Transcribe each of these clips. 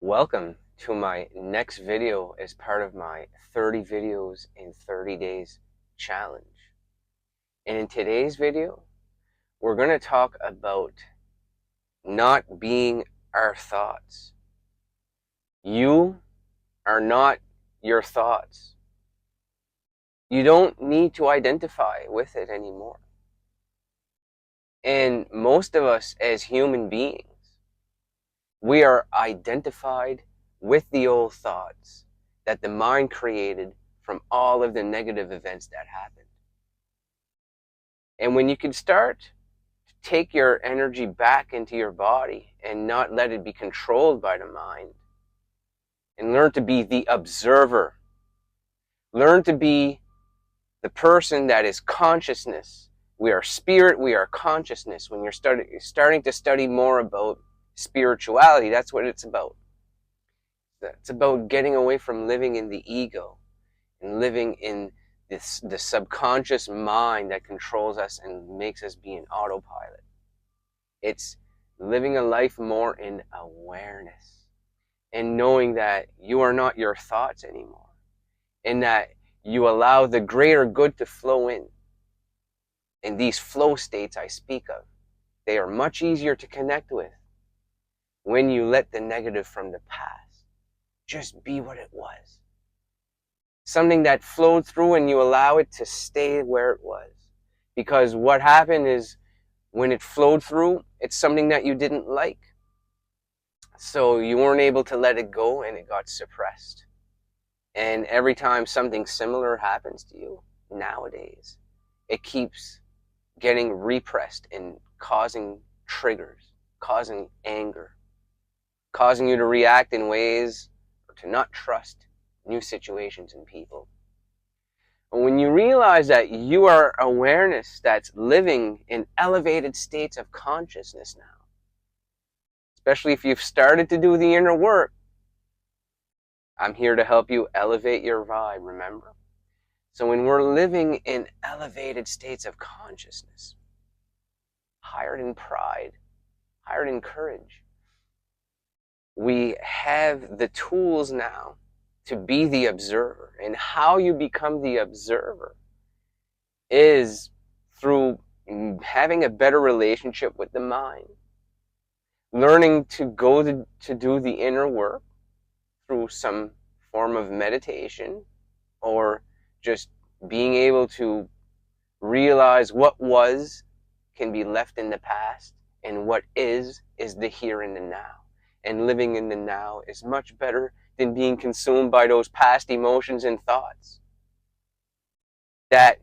Welcome to my next video as part of my 30 videos in 30 days challenge. And in today's video, we're going to talk about not being our thoughts. You are not your thoughts. You don't need to identify with it anymore. And most of us as human beings, we are identified with the old thoughts that the mind created from all of the negative events that happened. And when you can start to take your energy back into your body and not let it be controlled by the mind, and learn to be the observer, learn to be the person that is consciousness. We are spirit, we are consciousness. When you're starting to study more about spirituality, that's what it's about. It's about getting away from living in the ego and living in the subconscious mind that controls us and makes us be an autopilot. It's living a life more in awareness and knowing that you are not your thoughts anymore, and that you allow the greater good to flow in. And these flow states I speak of, they are much easier to connect with when you let the negative from the past just be what it was. Something that flowed through and you allow it to stay where it was. Because what happened is when it flowed through, it's something that you didn't like. So you weren't able to let it go and it got suppressed. And every time something similar happens to you nowadays, it keeps getting repressed and causing triggers, causing anger, causing you to react in ways or to not trust new situations and people. And when you realize that you are awareness that's living in elevated states of consciousness now, especially if you've started to do the inner work, I'm here to help you elevate your vibe, remember? So when we're living in elevated states of consciousness, higher than pride, higher than courage, we have the tools now to be the observer. And how you become the observer is through having a better relationship with the mind, learning to go to do the inner work through some form of meditation, or just being able to realize what was can be left in the past, and what is the here and the now. And living in the now is much better than being consumed by those past emotions and thoughts. That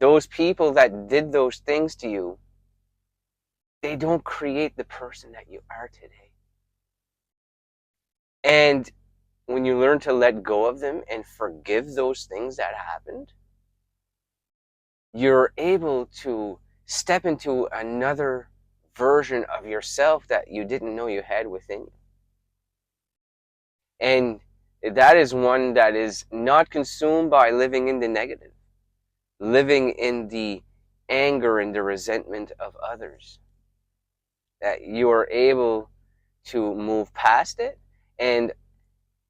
those people that did those things to you, they don't create the person that you are today. And when you learn to let go of them and forgive those things that happened, you're able to step into another version of yourself that you didn't know you had within you. And that is one that is not consumed by living in the negative, living in the anger and the resentment of others. That you are able to move past it, and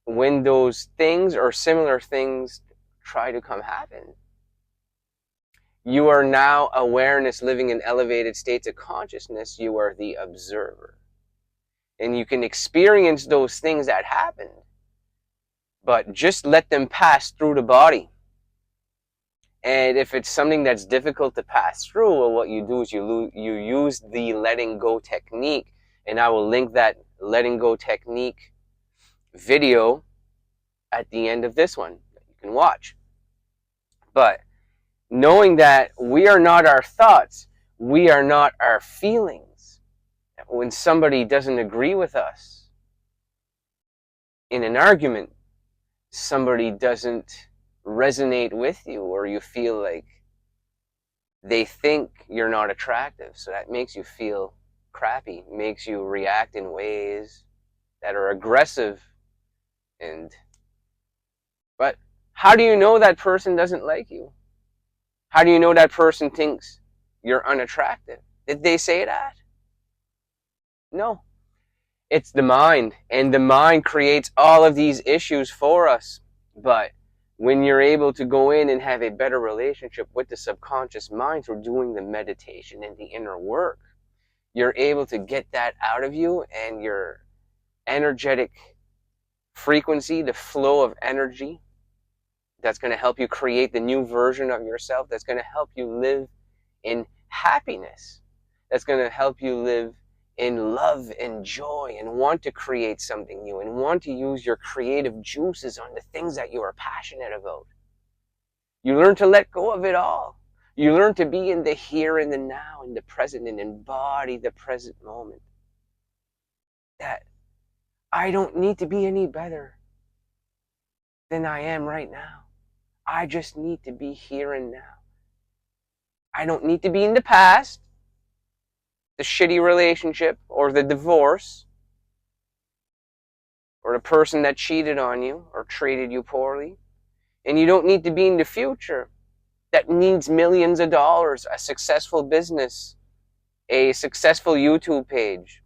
when those things or similar things try to come happen, you are now awareness living in elevated states of consciousness. You are the observer. And you can experience those things that happened, but just let them pass through the body. And if it's something that's difficult to pass through, well, what you do is you use the letting go technique. And I will link that letting go technique video at the end of this one that you can watch. But knowing that we are not our thoughts, we are not our feelings. When somebody doesn't agree with us in an argument, somebody doesn't resonate with you, or you feel like they think you're not attractive, so that makes you feel crappy, makes you react in ways that are aggressive. But how do you know that person doesn't like you? How do you know that person thinks you're unattractive? Did they say that? No. It's the mind, and the mind creates all of these issues for us. But when you're able to go in and have a better relationship with the subconscious mind through doing the meditation and the inner work, you're able to get that out of you, and your energetic frequency, the flow of energy, that's going to help you create the new version of yourself, that's going to help you live in happiness, that's going to help you live in love and joy and want to create something new and want to use your creative juices on the things that you are passionate about. You learn to let go of it all. You learn to be in the here and the now, in the present, and embody the present moment. That I don't need to be any better than I am right now. I just need to be here and now. I don't need to be in the past, the shitty relationship or the divorce or the person that cheated on you or treated you poorly. And you don't need to be in the future that needs millions of dollars, a successful business, a successful YouTube page.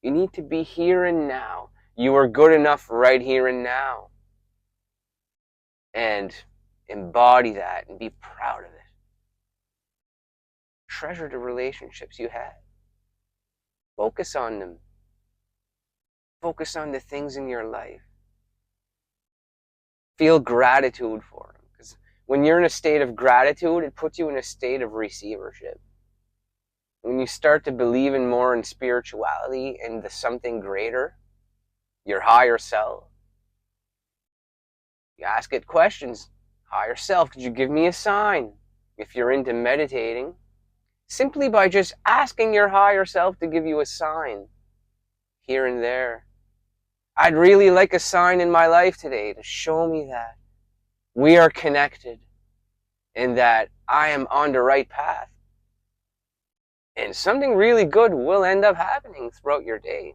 You need to be here and now. You are good enough right here and now. And embody that and be proud of it. Treasure the relationships you have. Focus on them. Focus on the things in your life. Feel gratitude for them. Because when you're in a state of gratitude, it puts you in a state of receivership. When you start to believe in more in spirituality and the something greater, your higher self, you ask it questions. Higher self, could you give me a sign? If you're into meditating, simply by just asking your higher self to give you a sign here and there. I'd really like a sign in my life today to show me that we are connected and that I am on the right path. And something really good will end up happening throughout your day.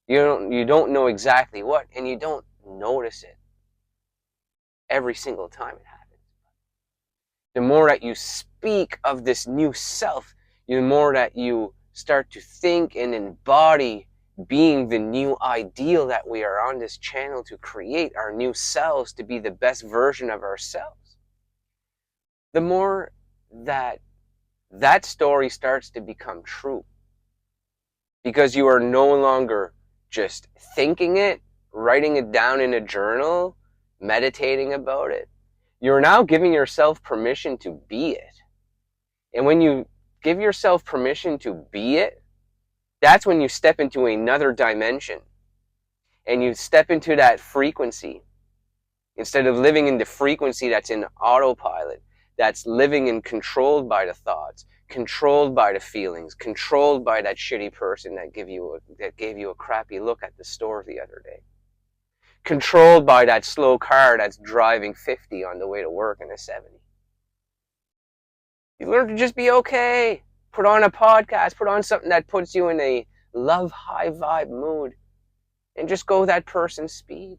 You don't know exactly what, and you don't notice it every single time it happens. The more that you speak of this new self, the more that you start to think and embody being the new ideal that we are on this channel to create our new selves, to be the best version of ourselves, the more that story starts to become true. Because you are no longer just thinking it, writing it down in a journal, meditating about it. You're now giving yourself permission to be it. And when you give yourself permission to be it, that's when you step into another dimension. And you step into that frequency. Instead of living in the frequency that's in autopilot, that's living and controlled by the thoughts, controlled by the feelings, controlled by that shitty person that gave you a crappy look at the store the other day. Controlled by that slow car that's driving 50 on the way to work in a 70. You learn to just be okay. Put on a podcast, put on something that puts you in a love high vibe mood, and just go that person's speed.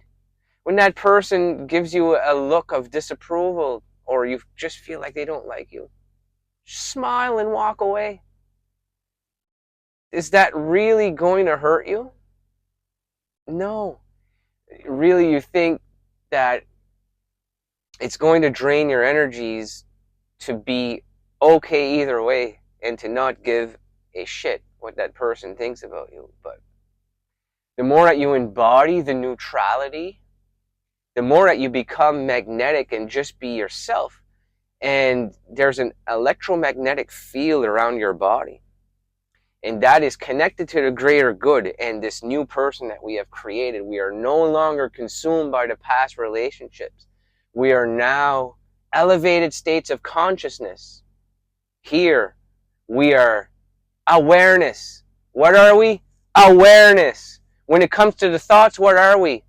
When that person gives you a look of disapproval, or you just feel like they don't like you, smile and walk away. Is that really going to hurt you? No. Really, you think that it's going to drain your energies to be okay either way and to not give a shit what that person thinks about you. But the more that you embody the neutrality, the more that you become magnetic and just be yourself. And there's an electromagnetic field around your body. And that is connected to the greater good and this new person that we have created. We are no longer consumed by the past relationships. We are now elevated states of consciousness. Here, we are awareness. What are we? Awareness. When it comes to the thoughts, what are we?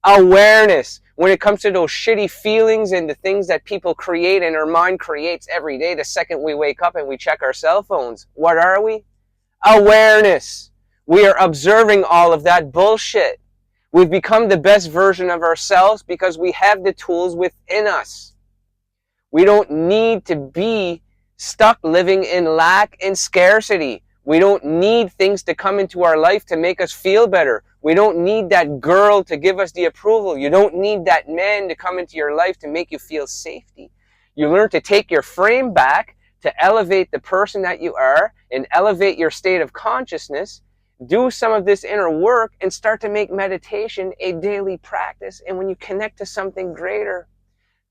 Awareness. When it comes to those shitty feelings and the things that people create and our mind creates every day, the second we wake up and we check our cell phones, what are we? Awareness. We are observing all of that bullshit. We've become the best version of ourselves because we have the tools within us. We don't need to be stuck living in lack and scarcity. We don't need things to come into our life to make us feel better. We don't need that girl to give us the approval. You don't need that man to come into your life to make you feel safety. You learn to take your frame back, to elevate the person that you are and elevate your state of consciousness. Do some of this inner work and start to make meditation a daily practice. And when you connect to something greater,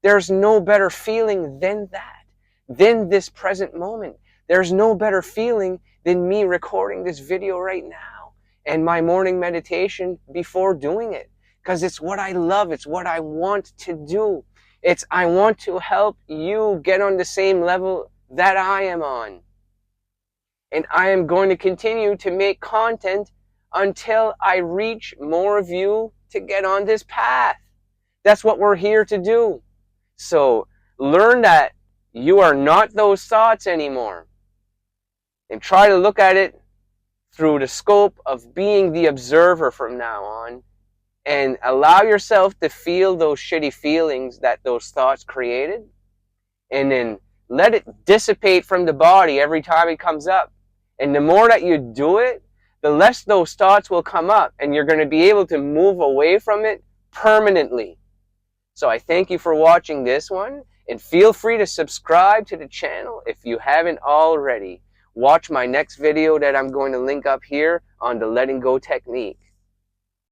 there's no better feeling than that, than this present moment. There's no better feeling than me recording this video right now and my morning meditation before doing it. Because it's what I love. It's what I want to do. I want to help you get on the same level that I am on. And I am going to continue to make content until I reach more of you to get on this path. That's what we're here to do. So learn that you are not those thoughts anymore. And try to look at it through the scope of being the observer from now on. And allow yourself to feel those shitty feelings that those thoughts created. And then let it dissipate from the body every time it comes up. And the more that you do it, the less those thoughts will come up. And you're going to be able to move away from it permanently. So I thank you for watching this one. And feel free to subscribe to the channel if you haven't already. Watch my next video that I'm going to link up here on the letting go technique.